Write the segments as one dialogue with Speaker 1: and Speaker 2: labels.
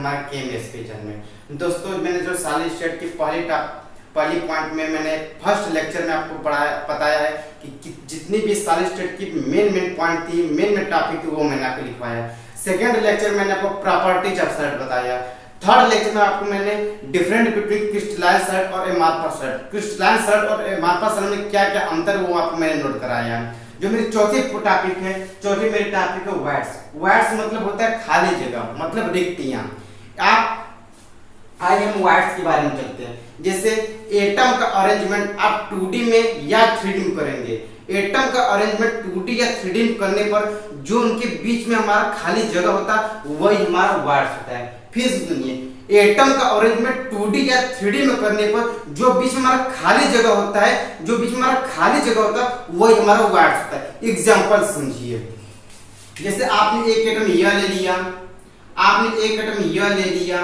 Speaker 1: हमारे केएमएस पेजन में। दोस्तों मैंने जो सॉलिड स्टेट की पहली पॉइंट में मैंने फर्स्ट लेक्चर में आपको बताया है कि जितनी भी सॉलिड स्टेट की मेन पॉइंट थी, मेन टॉपिक थी, वो मैंने आपको लिखवाया। सेकेंड लेक्चर में मैंने आपको प्रॉपर्टीज ऑफ सॉलिड बताया। थर्ड लेक्चर में आपको मैंने डिफरेंट बिटवीन क्रिस्टलाइन सॉलिड और एमॉर्फस सॉलिड, क्रिस्टलाइन सॉलिड और एमॉर्फस सॉलिड में क्या क्या अंतर वो आपको मैंने नोट कराया। जो मेरी चौथी टॉपिक है, चौथी मेरी टॉपिक है वाइड्स। वाइड्स मतलब होता है खाली जगह, मतलब रिक्तियां। आप आइए हम वाइड्स के बारे में चलते हैं। जैसे एटम का अरेंजमेंट आप 2D में या 3D में करेंगे। एटम का अरेंजमेंट 2D या 3D में करने पर जो उनके बीच में हमारा खाली जगह होता है वही हमारा वाइड्स होता है। फिर सुनिए, एटम का अरेंजमेंट 2D या 3D में करने पर जो बीच में हमारा खाली जगह होता है, जो बीच में हमारा खाली जगह होता है वही हमारा वाइड्स होता है। एग्जांपल समझिए, जैसे आपने एक एटम यह ले लिया, आपने एक एटम यह ले लिया,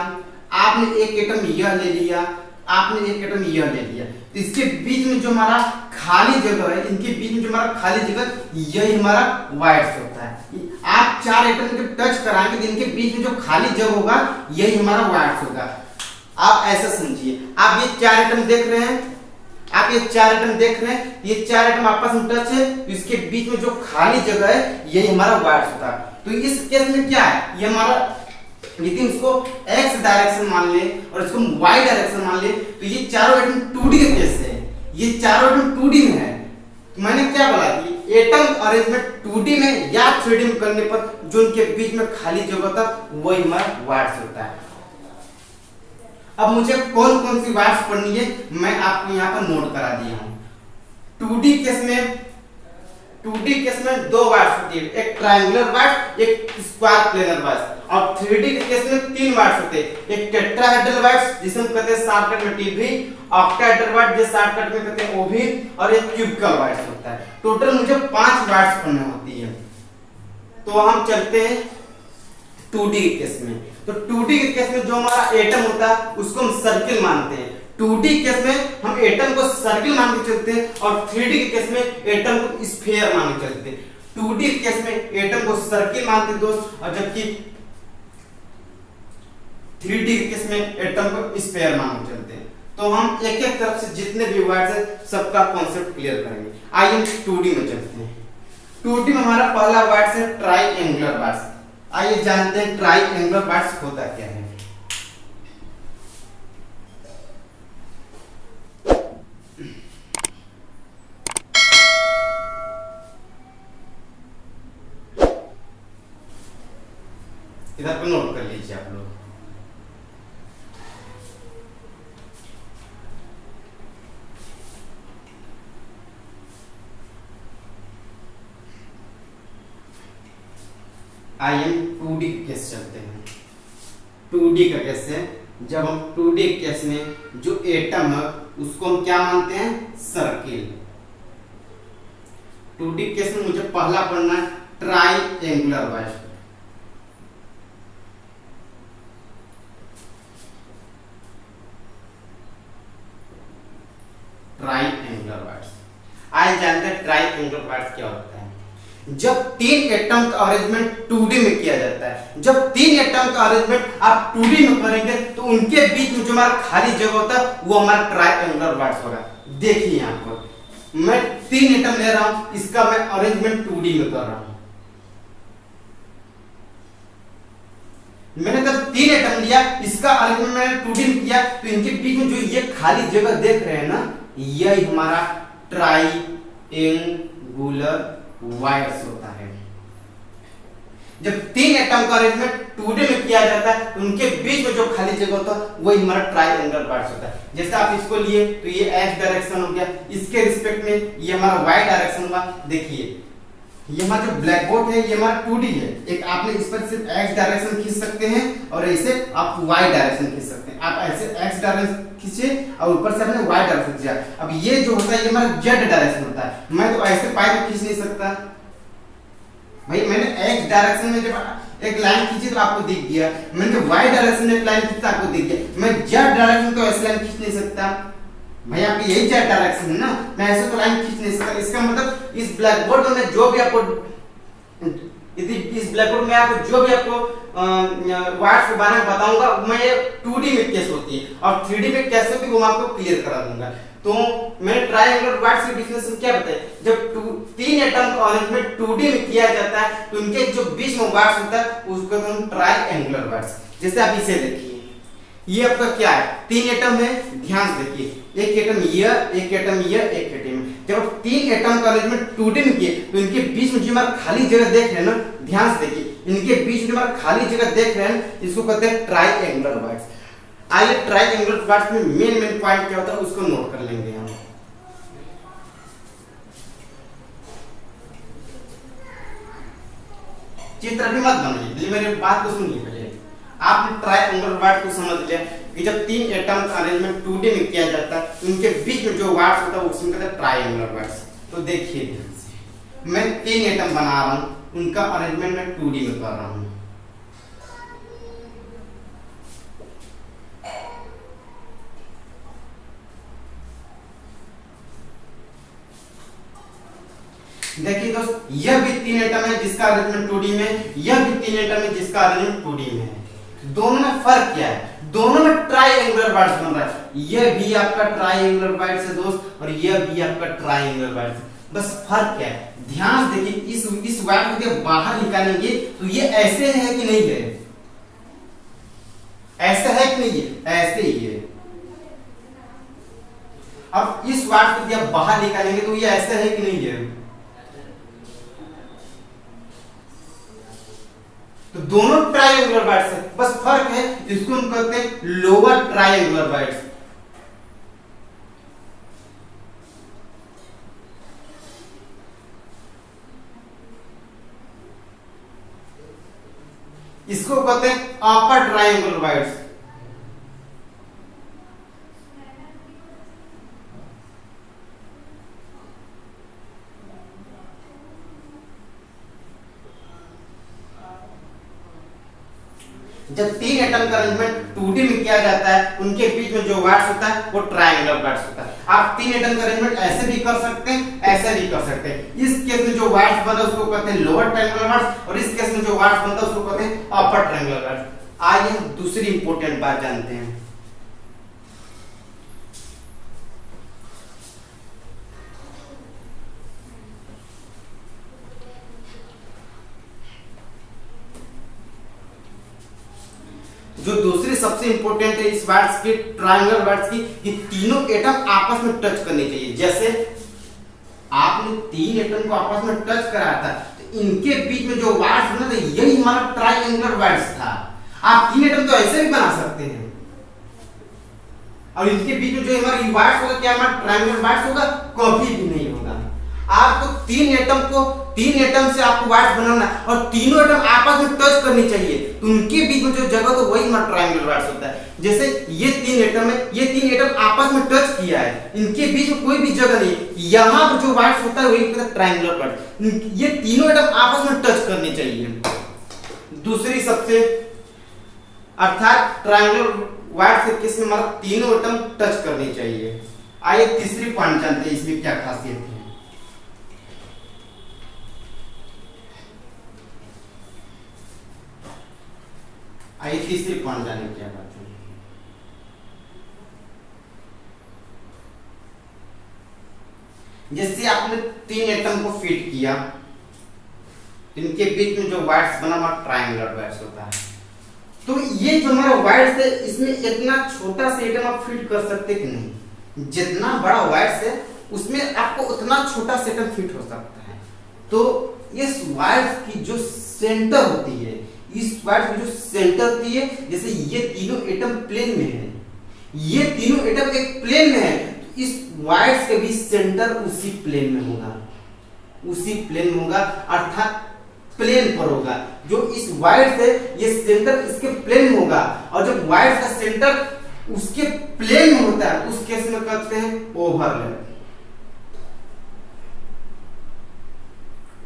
Speaker 1: आपने एक एटम यह ले लिया, आपने एक एटम यह ले लिया, तो इसके बीच में जो हमारा खाली जगह है, इनके बीच में जो हमारा खाली जगह, यही हमारा वाइड्स होता है। आप चार एटम को टच कराएंगे तो इनके बीच में जो खाली जगह होगा यही हमारा वाइड्स होगा। आप ऐसा समझिए, आप ये चार एटम देख रहे हैं, आप ये चार एटम देख रहे हैं, ये चार एटम आपस में टच है, तो इसके बीच में जो खाली जगह है यही हमारा वाइड्स होता है। तो इस केस में क्या है, ये हमारा, लेकिन इसको x डायरेक्शन मान ले और इसको y डायरेक्शन मान ले, तो ये चारों एटम 2D के केस है, ये चारों एटम 2D में है। तो मैंने क्या बोला कि एटम अरेंजमेंट 2D में या 3D में करने पर जो उनके बीच में खाली जगह था वही हमारा वाइड्स होता है। अब मुझे कौन कौन सी वाइड्स पढ़नी है मैं आपको यहाँ पर नोट करा दिया हूँ। 2D केस में दो वाइड्स होती है, एक ट्रायंगुलर वाइड्स, एक स्क्वायर प्लेनर वाइड्स। और 3D के केस में तीन वाइड्स होते हैं, एक टेट्राहेड्रल वाइड्स जिसे हम कहते हैं शॉर्टकट में टीवी, ऑक्टाहेड्रल वाइड्स जिसे शॉर्टकट में कहते हैं ओवी, और एक क्यूबिकल वाइड्स होता है। टोटल मुझे 5 वाइड्स पढ़नी होती है। तो हम चलते हैं 2D के केस में। तो 2D के केस में जो हमारा एटम होता है उसको हम सर्किल मानते हैं। 2D केस में हम एटम को सर्किल मान के चलते हैं और 3D के केस में एटम को स्फीयर मान के चलते हैं। 2D के केस में एटम को सर्किल मानते हैं दोस्त, और जबकि 3D के केस में एटम को स्फीयर मान के चलते हैं। तो हम एक एक तरफ से जितने भी वाइड्स है सबका कॉन्सेप्ट क्लियर करेंगे। आइए हम 2D में चलते हैं। 2D में हमारा पहला वाइड्स है ट्राइएंगुलर वाइड्स। आइए जानते हैं ट्राइएंगुलर वाइड्स होता क्या है। इधर पे नोट कर लीजिए आप लोग। आइए 2D केस चलते हैं। 2D का केस है, जब हम 2D केस में जो एटम है उसको हम क्या मानते हैं, सर्किल। 2D केस में मुझे पहला पढ़ना है ट्राइएंगुलर वाइड्स। ट्राइएंगुलर वाइड्स आज जानते हैं ट्राइएंगुलर वाइड्स क्या होता है। जब 3 एटम का अरेंजमेंट 2D में किया जाता है, जब 3 एटम का अरेंजमेंट आप 2D में करेंगे तो उनके बीच में जो हमारा खाली जगह होता है वो हमारा ट्राइएंगुलर वाइड्स होगा। देखिए यहाँ पर मैं 3 एटम ले रहा हूं, इसका मैं अरेंजमेंट 2D में कर रहा हूं। मैंने जब 3 एटम लिया, इसका अरेंजमेंट मैंने 2D में किया, तो इनके बीच में जो ये खाली जगह देख रहे हैं ना, यही हमारा ट्राइएंगुलर वाइड्स होता है। जब 3 एटम का अरेंजमेंट 2D में किया जाता है तो उनके बीच में जो खाली जगह होता है वही हमारा ट्राइएंगुलर वाइड्स होता है। जैसे आप इसको लिए तो ये x डायरेक्शन हो गया, इसके रिस्पेक्ट में ये हमारा y डायरेक्शन हुआ। देखिए ये हमारा जो ब्लैक बोर्ड है ये हमारा 2D है, एक आपने इस पर सिर्फ x डायरेक्शन खींच सकते हैं और ऐसे आप y डायरेक्शन खींच सकते हैं। आप ऐसे x डायरेक्शन खींचे और ऊपर से आपने y डायरेक्शन खींचा। अब ये जो होता है ये हमारा z डायरेक्शन होता है। मैं तो ऐसे पाइप खींच नहीं सकता भाई, मैंने x डायरेक्शन में जब एक लाइन खींची तो आपको दिख गया, मैंने जब y डायरेक्शन में एक लाइन खींची तो आपको दिख गया। मैं z डायरेक्शन तो ऐसे लाइन खींच नहीं सकता भाई, आपकी यही z डायरेक्शन है ना, मैं ऐसे तो लाइन खींच नहीं सकता। इसका मतलब इस ब्लैक बोर्ड में जो भी आपको, इस ब्लैक बोर्ड में आपको जो भी आपको वाट्स के बारे में बताऊंगा मैं, ये 2D में कैसे होती है और 3D में कैसे होती है वो मैं आपको क्लियर करा दूंगा। तो मैंने ट्रायंगुलर वाट्स की डिफिनेशन क्या बताई, जब तीन एटम का अरेंजमेंट 2D में किया जाता है तो इनके जो बीच में वाट्स होता है उसको हम ट्रायंगुलर वाट्स। जैसे आप इसे देखिए, ये आपका क्या है, तीन एटम है, ध्यान से देखिए, एक एटम ये, एक एटम ये, एक एटम। जब तीन एटम का अरेंजमेंट 2D में किए तो इनके बीच में जो हमारा खाली जगह देख रहे हैं ना, ध्यान से देखिए, इनके बीच में हमारा खाली जगह देख रहे हैं, इसको कहते हैं ट्रायंगुलर वाट्स। आइए ट्रायंगुलर वाट्स में मेन पॉइंट क्या होता है उसको नोट कर लेंगे हम। चित्र भी मत बनाइए, मेरे बात को सुनिए पहले। आपने ट्रायंगुलर वाट्स को समझ लिया कि जब तीन एटम का अरेंजमेंट 2D में किया जाता है उनके बीच में जो वाट्स होता है उसमें कहते हैं ट्रायंगुलर वाट्स। तो देखिए ध्यान से, मैं तीन एटम बना रहा हूं, उनका अरेंजमेंट मैं 2D में कर रहा हूं। देखिए दोस्त, यह भी तीन एटम है जिसका अरेंजमेंट 2D में, यह भी तीन एटम है जिसका अरेंजमेंट 2D में है। दोनों में फर्क क्या है, दोनों में ट्रायंगुलर वाट्स बन रहा है। यह भी आपका ट्रायंगुलर वाट्स है दोस्त और यह भी आपका ट्रायंगुलर वाट्स। बस फर्क क्या है, ध्यान से देखिए, इस वाट को जब बाहर निकालेंगे तो ये ऐसे है कि नहीं है, ऐसा है कि नहीं है, ऐसे ही है। अब इस वाट को जब बाहर निकालेंगे तो ये ऐसा है कि नहीं है, तो दोनों ट्रायंगुलर वाट्स है, बस फर्क है, इसको हम कहते हैं लोअर ट्रायंगुलर वाट्स। इसको कहते हैं अपर ट्रायंगुलर वाट्स। जब तीन एटम का अरेंजमेंट 2D में किया जाता है उनके बीच में जो वाट्स होता है वो ट्रायंगुलर वाट्स होता है। आप तीन एटम का अरेंजमेंट ऐसे भी कर सकते हैं, ऐसे भी कर सकते हैं। इस केस में जो वाट्स बना उसको कहते हैं लोअर ट्रायंगुलर वाट्स और इस केस में जो वाट्स बनता है उसको कहते हैं अपर ट्रायंगुलर वाट्स। आइए हम दूसरी इंपॉर्टेंट बात जानते हैं। जो दूसरी सबसे इंपॉर्टेंट है इस वाट्स की, ट्रायंगुलर वाट्स की, कि तीनों एटम आपस में टच करने चाहिए। जैसे आपने तीन एटम को आपस में टच कराया था तो इनके बीच में जो वाट्स बना था यही हमारा ट्रायंगुलर वाट्स था। आप तीन एटम तो ऐसे भी बना सकते हैं और इनके बीच में जो हमारा वाट्स होगा क्या हमारा ट्रायंगुलर वाट्स होगा, कभी भी नहीं होगा। आपको तीन एटम से आपको वाट्स बनाना और तीनों एटम आपस में टच करनी चाहिए, तो उनके बीच में जो जगह तो वही हमारा ट्रायंगुलर वाट्स होता है। जैसे ये तीन एटम है, ये तीन एटम आपस में टच किया है, इनके बीच में कोई भी जगह नहीं, यहाँ पर जो वाट्स होता है वही ट्रायंगुलर वाट्स। ये तीनों एटम आपस में टच करनी चाहिए। दूसरी सबसे अर्थात ट्रायंगुलर वाट्स के केस में हमारा तीनों एटम टच करनी चाहिए। आइए तीसरी पॉइंट जानते हैं इसमें क्या खासियत है। आइए तीसरी पॉइंट जाने क्या बात है। जैसे आपने तीन एटम को फिट किया, इनके बीच में जो वाट्स बना हुआ ट्रायंगुलर वाट्स होता है। तो ये जो हमारा वाट्स है इसमें इतना छोटा सा एटम आप फिट कर सकते कि नहीं, जितना बड़ा वाट्स है उसमें आपको उतना छोटा सा एटम फिट हो सकता है। तो इस वाट्स की जो सेंटर होती है, इस वाट्स की जो सेंटर होती है, जैसे ये तीनों एटम प्लेन में है, ये तीनों एटम एक प्लेन में है, तो इस वाट्स के भी सेंटर उसी प्लेन में होगा, उसी प्लेन में होगा अर्थात प्लेन पर होगा। जो इस वाट्स है ये सेंटर इसके प्लेन में होगा और जब वाट्स का सेंटर उसके प्लेन में होता है उस केस में कहते हैं ओवरलैप।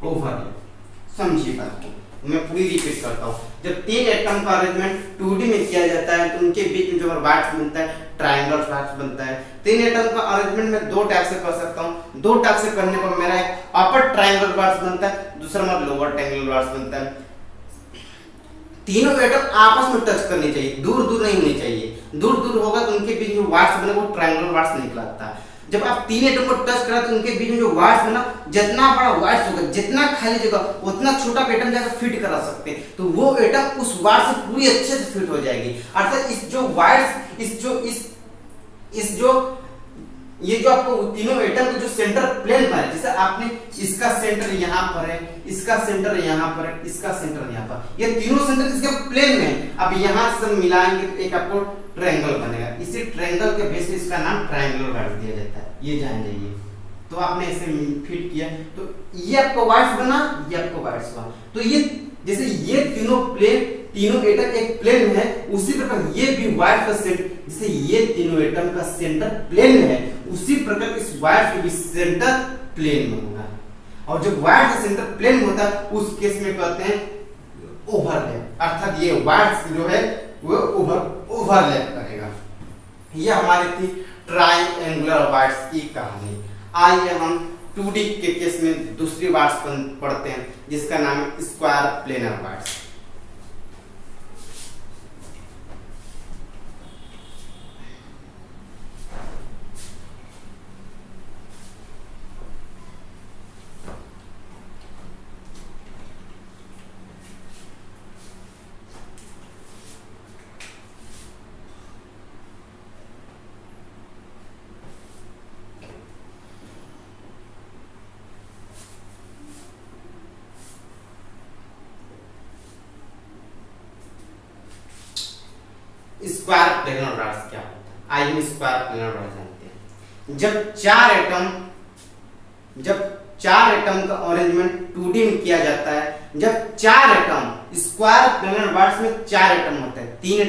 Speaker 1: ओवरलैप समझिए बात को, मैं पूरी रिपीट करता हूँ। जब तीन एटम का अरेंजमेंट 2D में किया जाता है तो उनके बीच में जो वाट्स बनता है ट्रायंगुलर वाट्स बनता है। तीन एटम का अरेंजमेंट मैं दो टाइप से कर सकता हूँ, दो टाइप से करने पर मेरा एक अपर ट्रायंगुलर वाट्स बनता है, दूसरा मेरा लोअर ट्रायंगुलर वाट्स बनता है। तीनों एटम आपस में टच करनी चाहिए, दूर दूर नहीं होनी चाहिए। दूर दूर होगा तो उनके बीच में वाट्स बने, वो ट्रायंगुलर वाट्स नहीं कहलाता है। जब आप तीन एटम को टच करा तो उनके बीच में जो वाट्स बना, जितना बड़ा वाट्स होगा, जितना खाली जगह उतना छोटा एटम जाकर फिट करा सकते हैं, तो वो एटम उस वाट से पूरी अच्छे से फिट हो जाएगी। अर्थात इस जो वाट्स इस जो ये जो आपको तीनों एटम का जो सेंटर प्लेन पर है, जैसे आपने इसका सेंटर यहाँ पर है, इसका सेंटर यहाँ पर है, इसका सेंटर यहाँ पर, ये तीनों सेंटर इसके प्लेन में है। अब यहाँ से मिलाएंगे तो एक आपको ट्रायंगल बनेगा। इसी ट्रायंगल के बेस पे इसका नाम ट्रायंगुलर वाट्स दिया जाता है। ये जान जाइए। तो आपने ऐसे फिट किया तो ये आपको वाट्स बना, ये आपको वाट्स बना। तो ये जैसे ये तीनों एटम एक प्लेन में है, उसी प्रकार ये भी वाट्स का सेंटर, जैसे ये तीनों एटम का सेंटर प्लेन में है, उसी प्रकार इस वाट्स के भी सेंटर प्लेन में होगा। और जब वाट्स का सेंटर प्लेन में होता है उस केस में कहते हैं ओवरलैप, अर्थात ये वाट्स जो है वो ओवरलैप करेगा। ये हमारी थी ट्रायंगुलर वाट्स की कहानी। आइए हम 2D के केस में दूसरी वाट्स पढ़ते हैं, जिसका नाम है square planar watts. Square planar watts क्या होता है? आइए हम स्क्वायर प्लेनर वाट्स जानते हैं। जब चार एटम का अरेंजमेंट 2D में किया जाता है, जब चार एटम स्क्वायर प्लेनर वाट्स में चार एटम होता है, तीन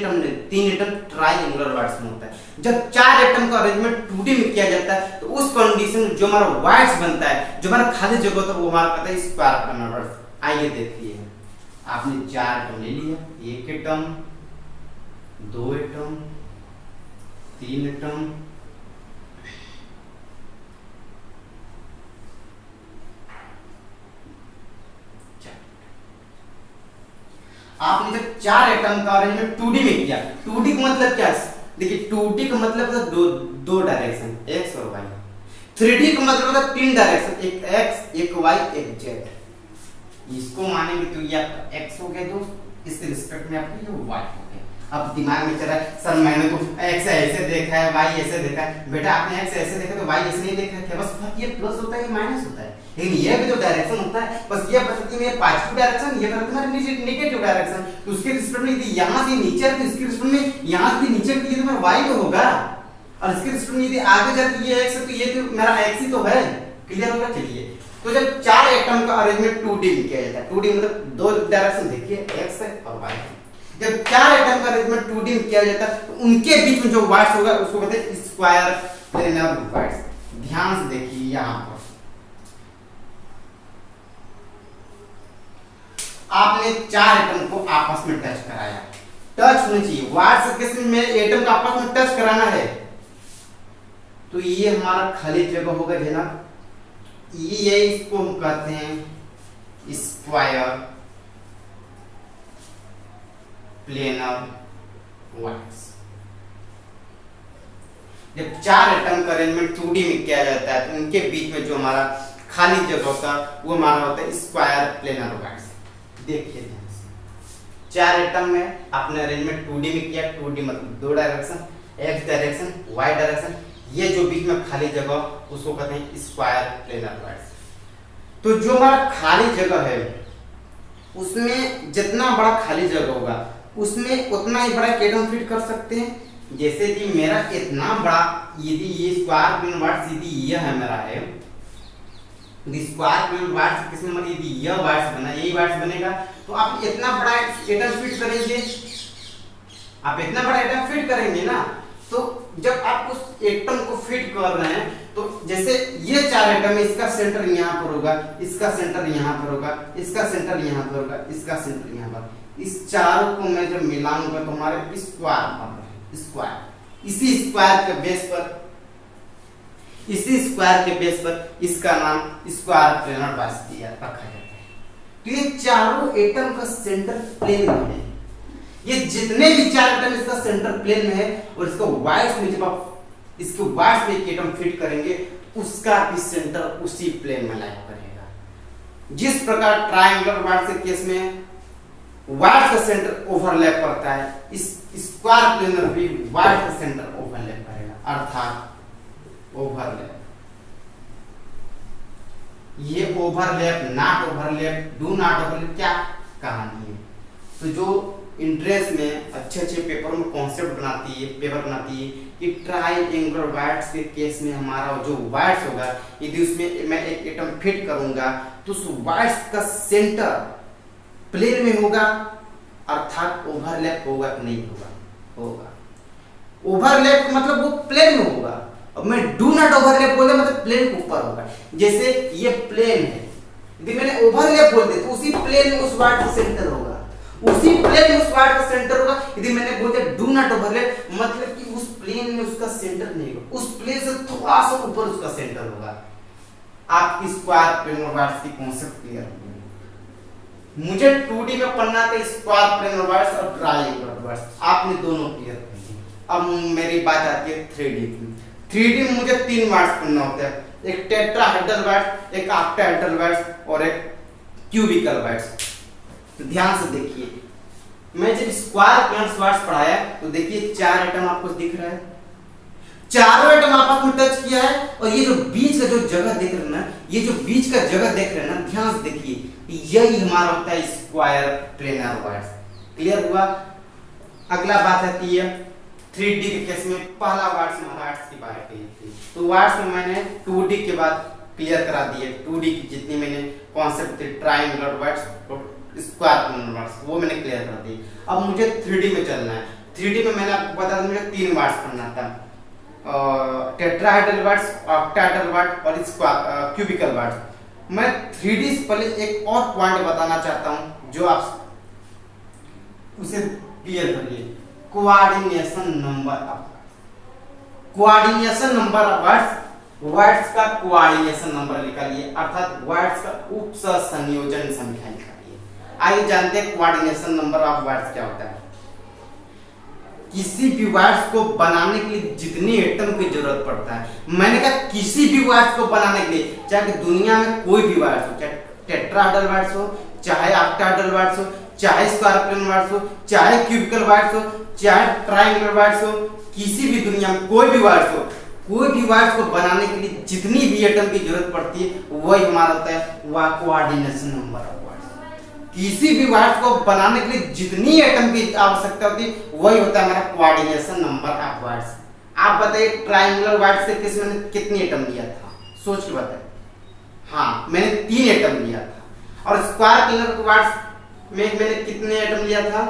Speaker 1: एटम ट्रायंगुलर वाट्स में होता है। जब चार एटम का अरेंजमेंट 2D में किया जाता है तो उस कंडीशन में जो हमारा वाट्स बनता है, जो हमारा खाली जगह होता है, वो हमारा कहता है स्क्वायर प्लेनर वाट्स। आइए देखिए, आपने चार एटम ले लिया, एक एटम, दो एटम, तीन एटम, आपने जब चार एटम का अरेंजमेंट 2D में किया, 2D का मतलब क्या है? देखिए 2D का मतलब है दो डायरेक्शन x और y। 3D का मतलब है तीन डायरेक्शन, एक x, एक y, एक z। इसको मानेंगे तो ये आपका x हो गया दोस्त, इसके रिस्पेक्ट में आपका ये y हो गया। अब दिमाग में चल रहा है सर मैंने तो x ऐसे देखा है, y ऐसे देखा है। बेटा आपने x ऐसे देखा तो y ऐसे नहीं देखा है क्या? बस फर्क ये प्लस होता है, ये माइनस होता है, लेकिन ये भी तो डायरेक्शन होता है। बस ये बताती है पॉजिटिव डायरेक्शन, ये बताती है नेगेटिव डायरेक्शन। तो उसके रिस्पेक्ट में यदि यहां से नीचे है तो इसके रिस्पेक्ट में यहां से नीचे तो ये तो मेरा y तो होगा, और इसके रिस्पेक्ट में यदि आगे जाती ये x है तो ये तो मेरा x ही तो है। क्लियर होगा? चलिए, तो जब चार एटम का अरेंजमेंट 2D में किया जाता है, 2D मतलब दो डायरेक्शन देखिए, x है और y है। जब चार एटम का अरेंजमेंट 2D में किया जाता है तो उनके बीच में जो वाट्स होगा उसको कहते हैं स्क्वायर प्लेनर वाट्स। ध्यान से देखिए, यहां पर आपने चार एटम को आपस में टच कराया, टच होनी चाहिए। वाट्स किस में एटम का आपस में टच कराना है तो ये हमारा खाली जगह होगा जनाब, ये इसको हम कहते हैं स्क्वायर प्लेनर वाट्स। जब चार एटम का अरेंजमेंट 2D में किया जाता है तो उनके बीच में जो हमारा खाली जगह होता है वो हमारा होता है स्क्वायर प्लेनर वाट्स। देखिए ध्यान से, चार एटम में आपने अरेंजमेंट 2D में किया, 2D मतलब दो direction, x direction, y direction, ये जो बीच में खाली जगह उसको कहते हैं स्क्वायर प्लेनर वाट्स। तो जो हमारा खाली जगह है उसमें जितना बड़ा खाली जगह होगा उसमें उतना ही बड़ा एटम फिट कर सकते हैं। जैसे कि मेरा इतना बड़ा, यदि ये स्क्वायर प्लेनर वाट्स यदि ये है मेरा है, स्क्वायर प्लेनर वाट्स किसमें मतलब यदि यह वाट्स बना, यही वाट्स बनेगा तो आप इतना बड़ा एटम फिट करेंगे, आप इतना बड़ा एटम फिट करेंगे ना। तो जब आप उस एटम को फिट कर रहे हैं तो जैसे ये चार एटम है, इसका सेंटर यहाँ पर होगा, इसका सेंटर यहाँ पर होगा, इसका सेंटर यहाँ पर होगा, इसका सेंटर यहाँ पर, इस चारों को मैं जब मिलाऊंगा तो हमारे स्क्वायर बन स्क्वायर। इसी स्क्वायर के बेस पर इसका नाम स्क्वायर प्लेनर वाट्स दिया रखा जाता है। तो ये चारों एटम का सेंटर प्लेन है, ये जितने भी 4 एटम इसका सेंटर प्लेन में है और इसका वाइड्स में जब आप इसके वाइड्स में एक एटम फिट करेंगे उसका भी सेंटर उसी प्लेन में लाइक करेगा। जिस प्रकार ट्रायंगुलर वाइड्स के केस में वाइड्स का सेंटर ओवरलैप करता है, इस स्क्वायर प्लेन में भी वाइड्स का सेंटर ओवरलैप करेगा, अर्थात ओवरलैप। ये overlap, not overlap, do not overlap क्या कहानी है। तो जो इंट्रेंस में अच्छे अच्छे पेपर में कॉन्सेप्ट पेपर बनाती है कि ट्रायंगुलर वाइड्स के केस में हमारा जो वाइड्स होगा यदि उसमें मैं एक एटम फिट करूंगा तो उस वाइड्स का सेंटर प्लेन में होगा, अर्थात ओवरलैप होगा कि नहीं होगा, होगा। ओवरलैप मतलब वो प्लेन में होगा। अब मैं डू नॉट ओवरलैप बोले मतलब प्लेन के ऊपर होगा। जैसे ये प्लेन है, यदि मैंने ओवरलैप बोल दिया तो उसी प्लेन में उस वाइड का सेंटर होगा, उसी प्लेन में उस वाइड का सेंटर होगा। यदि मैंने बोल दिया डू नॉट ओवरलैप मतलब कि उस प्लेन में उसका सेंटर नहीं होगा, उस प्लेन से थोड़ा सा ऊपर उसका सेंटर होगा। आपकी स्क्वायर प्लेन और वाइड्स की कॉन्सेप्ट क्लियर हो गई। मुझे 2D में पढ़ना था स्क्वायर प्लेन और वाइड्स और ट्रायंगुलर वाइड्स, आपने दोनों क्लियर कर दिए। अब मेरी बात आती है 3D की। 3D में मुझे 3 वाइड्स पढ़ना होता है, एक टेट्राहेड्रल वाइड्स, एक ऑक्टाहेड्रल वाइड्स और एक क्यूबिकल वाइड्स। तो ध्यान से देखिए, मैं जब स्क्वायर प्लेन वाइड्स पढ़ाया तो देखिए 4 एटम आपको दिख रहा है, चारों एटम आपस में टच किया है और ये जो बीच का जो जगह देख रहे हैं ना, ये जो बीच का जगह देख रहे हैं ना, ध्यान से देखिए, यही हमारा होता है स्क्वायर प्लेनर वाइड्स। क्लियर हुआ। अगला बात आती है 3D के केस में। पहला वाइड्स की बात की थी, तो वाइड्स में मैंने 2D के बाद क्लियर करा दिए। 2D की जितनी मैंने कॉन्सेप्ट थे ट्रायंगुलर वाइड्स और स्क्वायर प्लेनर वाइड्स वो मैंने क्लियर कर दी। अब मुझे 3D में चलना है। 3D में मैंने आपको बताया था मुझे 3 वाइड्स पढ़ना था, टेट्राहेड्रल वाइड्स, ऑक्टाहेड्रल वाइड्स और क्यूबिकल वाइड्स। मैं 3D से पहले एक और पॉइंट बताना चाहता हूं जो आप उसे क्लियर करिए। Coordination number of coordination number of wides का कोऑर्डिनेशन नंबर निकालिए, अर्थात वाइड्स का उप संयोजन संख्या निकालिए। आइए जानते हैं कोऑर्डिनेशन नंबर ऑफ वाइड्स क्या होता है। किसी भी वाइड्स को बनाने के लिए जितने एटम की जरूरत पड़ता है, मैंने कहा किसी भी वाइड्स को बनाने के लिए, चाहे दुनिया में कोई भी वाइड्स हो, चाहे टेट्राहेड्रल वाइड्स हो, चाहे ऑक्टाहेड्रल वाइड्स हो, चाहे स्क्वायर प्लेन वाइड्स हो, चाहे क्यूबिकल वाइड्स हो, चाहे ट्रायंगुलर वाइड्स हो, किसी भी दुनिया में कोई भी वाइड्स हो, कोई भी वाइड्स को बनाने के लिए जितनी भी एटम की जरूरत पड़ती है वही हमारा होता है वह कोऑर्डिनेशन नंबर ऑफ वाइड्स। किसी भी वाइड्स को बनाने के लिए जितनी एटम की आवश्यकता होती है वही होता है हमारा कोऑर्डिनेशन नंबर ऑफ वाइड्स। आप बताइए ट्रायंगुलर वाइड्स से किस मैंने कितनी एटम लिया था, सोच के बताइए। हाँ, मैंने 3 एटम लिया था। और स्क्वायर प्लेनर वाइड्स में मैंने कितने एटम लिया था?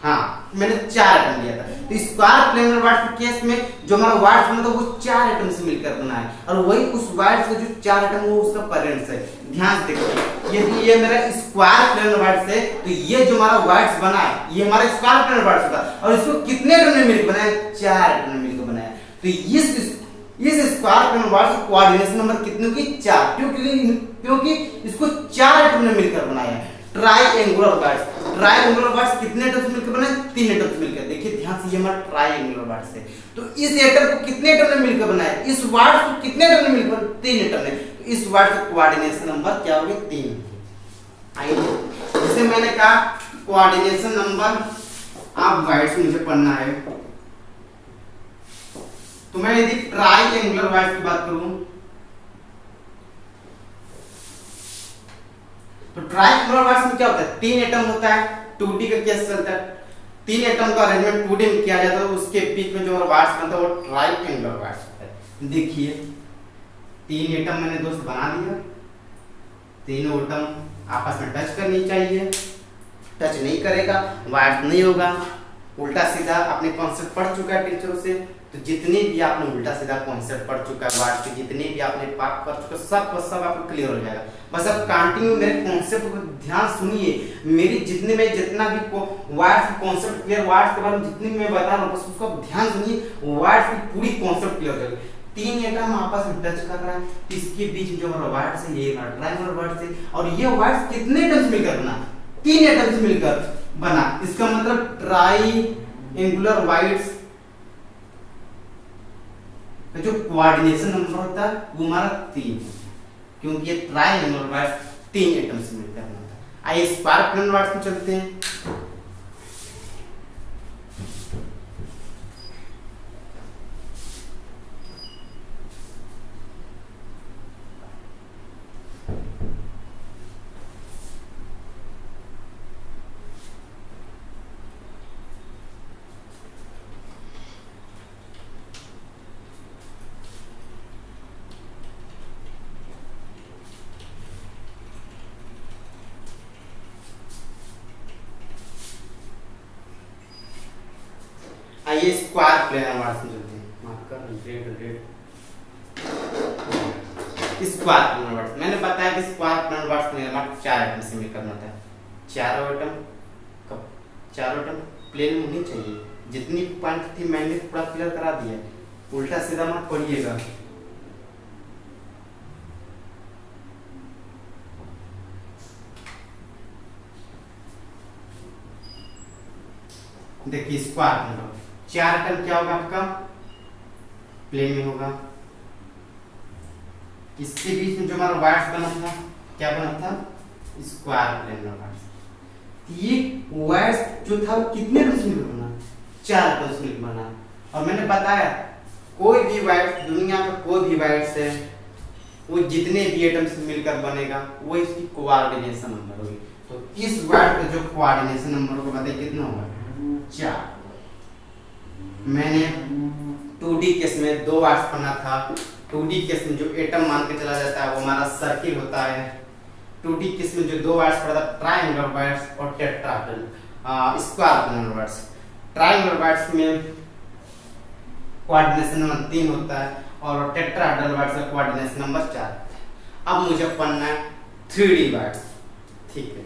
Speaker 1: हाँ, मैंने 4 एटम लिया था। तो स्क्वायर प्लेनर वाइड्स के केस में जो हमारा वाइड्स बना था वो 4 एटम से मिलकर बना है, और वही उस वाइड्स का जो 4 एटम वो उसका पेरेंट्स है। ध्यान से देखो, यदि ये मेरा स्क्वायर प्लेनर वाइड्स है तो ये जो हमारा वाइड्स बना है ये हमारा स्क्वायर प्लेनर वाइड्स होगा, और इसको कितने एटम ने मिलकर बनाया? 4 एटम ने मिलकर बनाया। तो इस स्क्वायर प्लेनर वाइड्स का कोऑर्डिनेशन नंबर कितने होगी? 4, क्योंकि इसको 4 एटम ने मिलकर बनाया है। ट्रायंगुलर वाइड्स कितने एटम से मिलकर बने? 3 एटम से मिलकर। देखिए ध्यान से, ये हमारा ट्रायंगुलर वाइड्स है। तो इस एटम को कितने एटम ने मिलकर बनाया? इस वाइड्स को कितने एटम ने मिलकर? 3 एटम ने। तो इस वाइड्स का कोऑर्डिनेशन नंबर क्या होगा? 3। आइए, जैसे मैंने कहा कोऑर्डिनेशन नंबर ऑफ वाइड्स मुझे पढ़ना है, तो मैं यदि ट्रायंगुलर वाइड्स की बात करूं तो ट्रायंगुलर वाइड्स में क्या होता है? 3 एटम होता है। 2D का केस चलता है, 3 एटम का अरेंजमेंट 2D में किया जाता है, उसके बीच में जो वाइड्स बनता है वो ट्रायंगुलर वाइड्स होता है। देखिए 3 एटम मैंने दोस्त बना दिया, तीनों एटम आपस में टच करनी चाहिए, टच नहीं करेगा वाइड्स नहीं होगा। उल्टा सीधा आपने कॉन्सेप्ट पढ़ चुका है टीचरों से, तो जितने भी आपने उल्टा सीधा कॉन्सेप्ट पढ़ चुका है वाइड्स के, जितने भी आपने पाठ कर चुका सब आपको क्लियर हो जाएगा। बस अब कंटिन्यू मेरे कॉन्सेप्ट को ध्यान सुनिए। मेरी जितने में जितना भी वाइड्स की कॉन्सेप्ट क्लियर, वाइड्स के बारे में जितनी मैं बता रहा हूँ बस उसको ध्यान सुनिए, वाइड्स की पूरी कॉन्सेप्ट क्लियर हो जाएगी। 3 एटम आपस में टच कर रहा है, इसके बीच जो हमारा वाइड्स है ये ट्रायंगुलर वाइड्स है, और ये वाइड्स कितने एटम से मिलकर बना? 3 एटम से मिलकर। बना। इसका मतलब ट्राई एंगुलर वाइड्स का जो कोऑर्डिनेशन नंबर होता है वो हमारा 3 है, क्योंकि ये ट्राई एंगुलर वाइड्स 3 एटम से मिलकर बनता है। आइए स्पार्क प्लेन वाइड्स में चलते हैं। आइए स्क्वायर प्लेनर वाइड्स में चलते हैं। माफ कर रेड स्क्वायर प्लेनर वाइड्स मैंने बताया कि स्क्वायर प्लेनर वाइड्स का निर्माण 4 एटम से मिलकर बनता है। चारों एटम प्लेन में होनी चाहिए। जितनी पॉइंट थी मैंने पूरा क्लियर करा दिया, उल्टा सीधा मत पढ़िएगा। देखिए स्क्वायर प्लेनर 4 एटम क्या होगा आपका प्लेन में होगा। इसके बीच में जो हमारा वाइड्स बना था क्या बना था स्क्वायर प्लेनर वाइड्स। ये वाइड्स जो था वो कितने एटम से मिलकर बना 4 एटम से मिलकर बना। और मैंने बताया कोई भी वाइड्स दुनिया का कोई भी वाइड्स है वो जितने भी एटम से मिलकर बनेगा वो इसकी कोऑर्डिनेशन नंबर होगी। तो इस वाइड का जो कोऑर्डिनेशन नंबर होगा बताइए कितना होगा 4। मैंने 2D केस में 2 वाइड्स पढ़ना था। 2D केस में जो एटम मान के चला जाता है वो हमारा सर्किल होता है। 2D केस में जो 2 वाइड्स पढ़ा था ट्रायंगुलर वाइड्स और tetrahedral square planar wides. Triangular wides में कोऑर्डिनेशन नंबर 3 होता है और टेट्राहेड्रल वाइड्स का कोऑर्डिनेशन नंबर 4। अब मुझे पढ़ना है 3D वाइड्स। ठीक है।